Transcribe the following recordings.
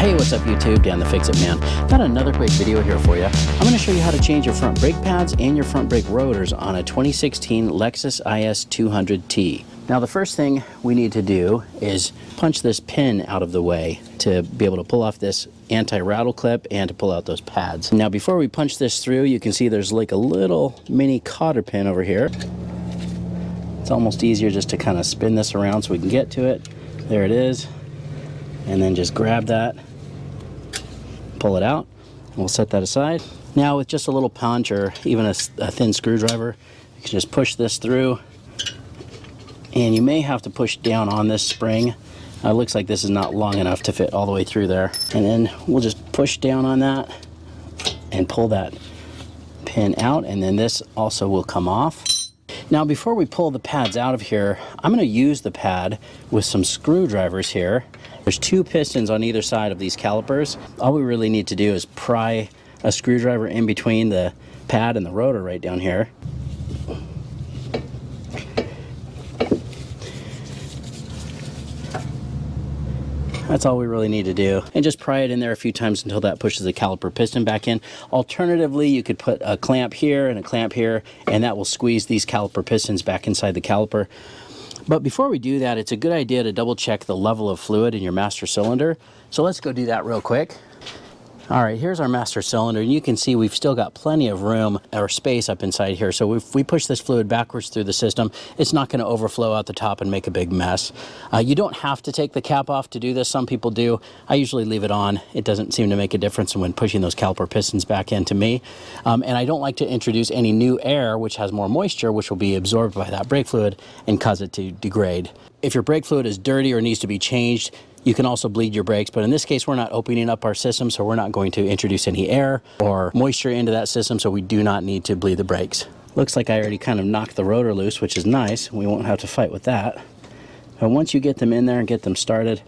Hey, what's up YouTube? Dan the Fix-It Man. Got another quick video here for you. I'm going to show you how to change your front brake pads and your front brake rotors on a 2016 Lexus IS200t. Now the first thing we need to do is punch this pin out of the way to be able to pull off this anti-rattle clip and to pull out those pads. Now before we punch this through, you can see there's like a little mini cotter pin over here. It's almost easier just to kind of spin this around so we can get to it. There it is. And then just grab that, pull it out, and we'll set that aside. Now with just a little punch or even a thin screwdriver, you can just push this through, and you may have to push down on this spring. It looks like this is not long enough to fit all the way through there. And then we'll just push down on that and pull that pin out, and then this also will come off. Now before we pull the pads out of here, I'm going to use the pad with some screwdrivers here. There's two pistons on either side of these calipers. All we really need to do is pry a screwdriver in between the pad and the rotor right down here. That's all we really need to do. And just pry it in there a few times until that pushes the caliper piston back in. Alternatively, you could put a clamp here and a clamp here, and that will squeeze these caliper pistons back inside the caliper. But before we do that, it's a good idea to double check the level of fluid in your master cylinder. So let's go do that real quick. All right, here's our master cylinder, and you can see we've still got plenty of room or space up inside here. So if we push this fluid backwards through the system, it's not going to overflow out the top and make a big mess. You don't have to take the cap off to do this. Some people do. I usually leave it on. It doesn't seem to make a difference when pushing those caliper pistons back into me. And I don't like to introduce any new air, which has more moisture, which will be absorbed by that brake fluid and cause it to degrade. If your brake fluid is dirty or needs to be changed, you can also bleed your brakes, but in this case, we're not opening up our system, so we're not going to introduce any air or moisture into that system, so we do not need to bleed the brakes. Looks like I already kind of knocked the rotor loose, which is nice. We won't have to fight with that. But once you get them in there and get them started,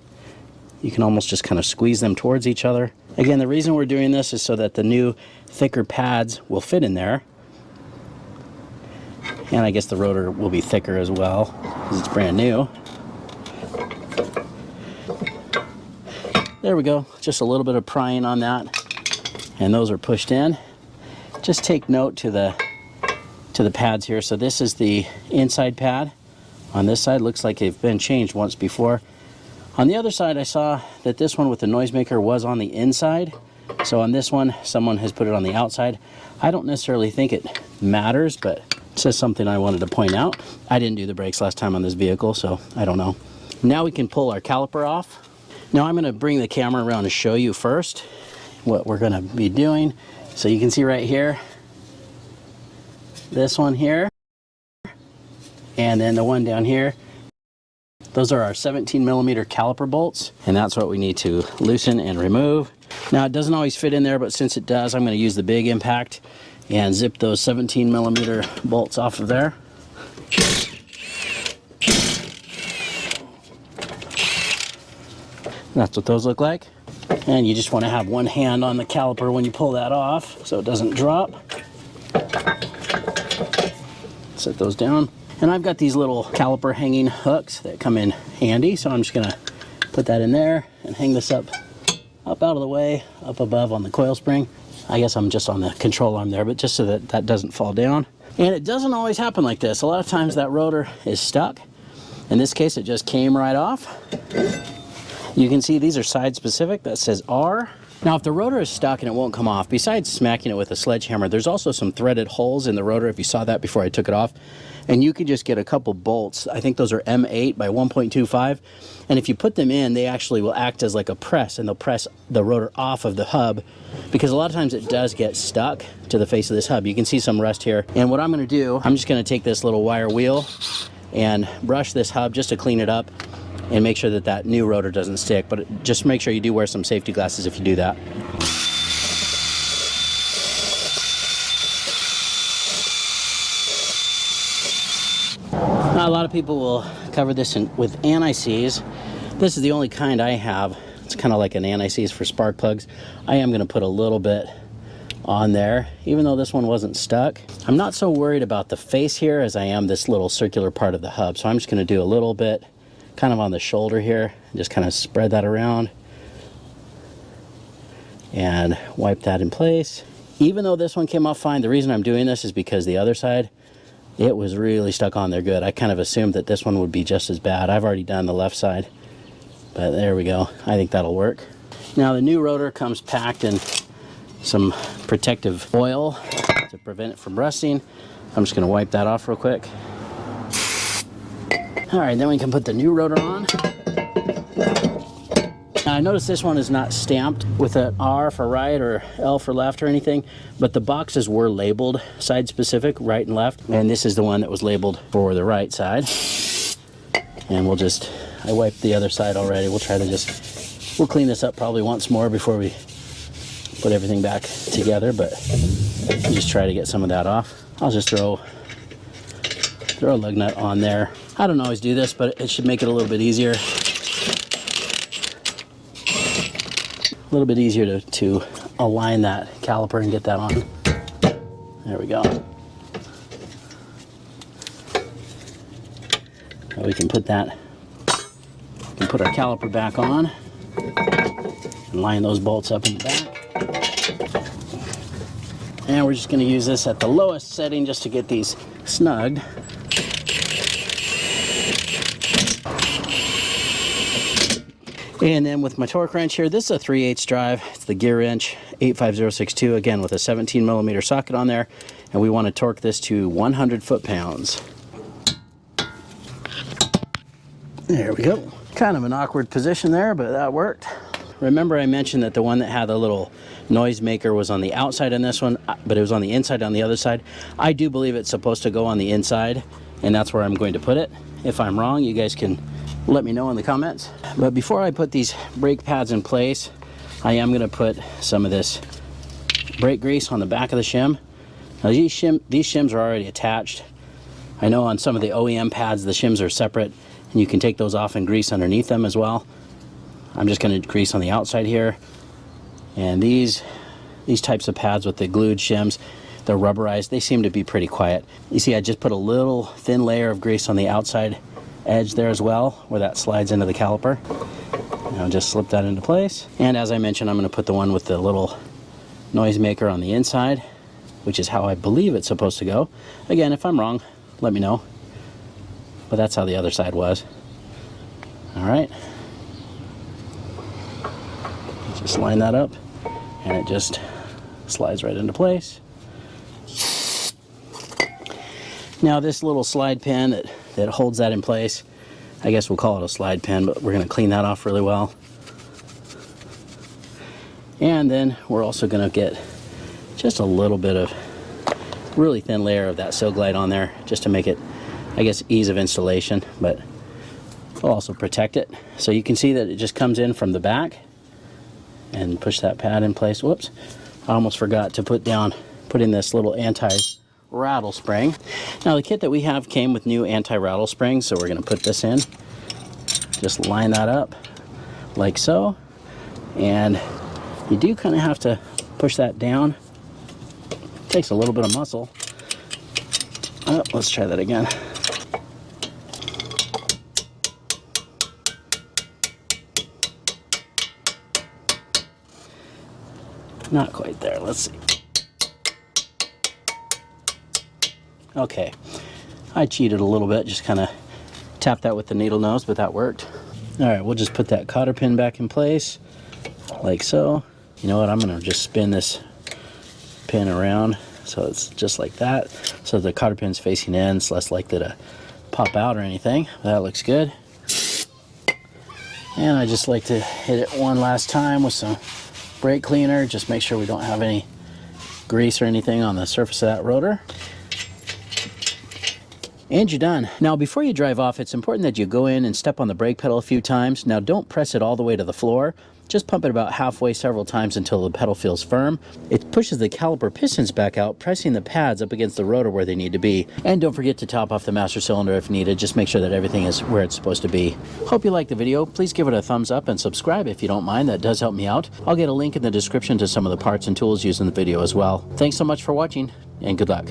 you can almost just kind of squeeze them towards each other. Again, the reason we're doing this is so that the new thicker pads will fit in there. And I guess the rotor will be thicker as well, because it's brand new. There we go, just a little bit of prying on that, and those are pushed in. Just take note to the pads here. So this is the inside pad. On this side, looks like they've been changed once before. On the other side, I saw that this one with the noisemaker was on the inside. So on this one, someone has put it on the outside. I don't necessarily think it matters, but it's just something I wanted to point out. I didn't do the brakes last time on this vehicle, so I don't know. Now we can pull our caliper off. Now I'm going to bring the camera around to show you first what we're going to be doing. So you can see right here, this one here, and then the one down here. Those are our 17 millimeter caliper bolts, and that's what we need to loosen and remove. Now it doesn't always fit in there, but since it does, I'm going to use the big impact and zip those 17 millimeter bolts off of there. That's what those look like. And you just want to have one hand on the caliper when you pull that off so it doesn't drop. Set those down. And I've got these little caliper hanging hooks that come in handy, so I'm just going to put that in there and hang this up out of the way, up above on the coil spring. I guess I'm just on the control arm there, but just so that that doesn't fall down. And it doesn't always happen like this. A lot of times that rotor is stuck. In this case, it just came right off. You can see these are side specific. That says R. Now if the rotor is stuck and it won't come off, besides smacking it with a sledgehammer, there's also some threaded holes in the rotor, if you saw that before I took it off. And you can just get a couple bolts. I think those are M8 by 1.25. And if you put them in, they actually will act as like a press, and they'll press the rotor off of the hub, because a lot of times it does get stuck to the face of this hub. You can see some rust here. And what I'm going to do, I'm just going to take this little wire wheel and brush this hub just to clean it up and make sure that that new rotor doesn't stick. But just make sure you do wear some safety glasses if you do that. Now, a lot of people will cover this with anti-seize. This is the only kind I have. It's kind of like an anti-seize for spark plugs. I am going to put a little bit on there, even though this one wasn't stuck. I'm not so worried about the face here as I am this little circular part of the hub. So I'm just going to do a little bit kind of on the shoulder here, just kind of spread that around. and wipe that in place. Even though this one came off fine, the reason I'm doing this is because the other side, it was really stuck on there good. I kind of assumed that this one would be just as bad. I've already done the left side, but there we go. I think that'll work. Now the new rotor comes packed in some protective oil to prevent it from rusting. I'm just gonna wipe that off real quick. All right, then we can put the new rotor on. Now I noticed this one is not stamped with an R for right or L for left or anything, but the boxes were labeled side specific, right and left. And this is the one that was labeled for the right side. And we'll just, I wiped the other side already. We'll try to we'll clean this up probably once more before we put everything back together, but just try to get some of that off. I'll just throw a lug nut on there. I don't always do this, but it should make it a little bit easier. A little bit easier to align that caliper and get that on. There we go. Now we can put that, we can put our caliper back on and line those bolts up in the back. And we're just going to use this at the lowest setting just to get these snugged. And then with my torque wrench here, this is a 3/8 drive. It's the gear wrench 85062, again with a 17mm socket on there. And we want to torque this to 100 foot-pounds. There we go. Kind of an awkward position there, but that worked. Remember I mentioned that the one that had the little noise maker was on the outside on this one, but it was on the inside on the other side. I do believe it's supposed to go on the inside, and that's where I'm going to put it. If I'm wrong, you guys can let me know in the comments. But before I put these brake pads in place, I am going to put some of this brake grease on the back of the shim. Now these shims are already attached. I know on some of the OEM pads the shims are separate, and you can take those off and grease underneath them as well. I'm just going to grease on the outside here. And these types of pads with the glued shims, they're rubberized. They seem to be pretty quiet. You see, I just put a little thin layer of grease on the outside edge there as well, where that slides into the caliper. And I'll just slip that into place. And as I mentioned, I'm going to put the one with the little noise maker on the inside, which is how I believe it's supposed to go. Again, if I'm wrong, let me know. But that's how the other side was. All right. Just line that up, and it just slides right into place. Now this little slide pin that holds that in place, I guess we'll call it a slide pin, but we're going to clean that off really well. And then we're also going to get just a little bit of really thin layer of that silk glide on there, just to make it, I guess, ease of installation, but we'll also protect it. So you can see that it just comes in from the back, and push that pad in place. Whoops, I almost forgot to put in this little anti-rattle spring. Now the kit that we have came with new anti-rattle springs, so we're going to put this in. Just line that up like so, and you do kind of have to push that down. It takes a little bit of muscle. Oh, let's try that again. Not quite there. Let's see. Okay, I cheated a little bit, just kind of tapped that with the needle nose, but that worked. All right, we'll just put that cotter pin back in place like so. You know what, I'm going to just spin this pin around so it's just like that, so the cotter pin's facing in. It's less likely to pop out or anything. That looks good. And I just like to hit it one last time with some brake cleaner, just make sure we don't have any grease or anything on the surface of that rotor. And you're done. Now before you drive off, it's important that you go in and step on the brake pedal a few times. Now don't press it all the way to the floor. Just pump it about halfway several times until the pedal feels firm. It pushes the caliper pistons back out, pressing the pads up against the rotor where they need to be. And don't forget to top off the master cylinder if needed. Just make sure that everything is where it's supposed to be. Hope you liked the video. Please give it a thumbs up and subscribe if you don't mind. That does help me out. I'll get a link in the description to some of the parts and tools used in the video as well. Thanks so much for watching, and good luck.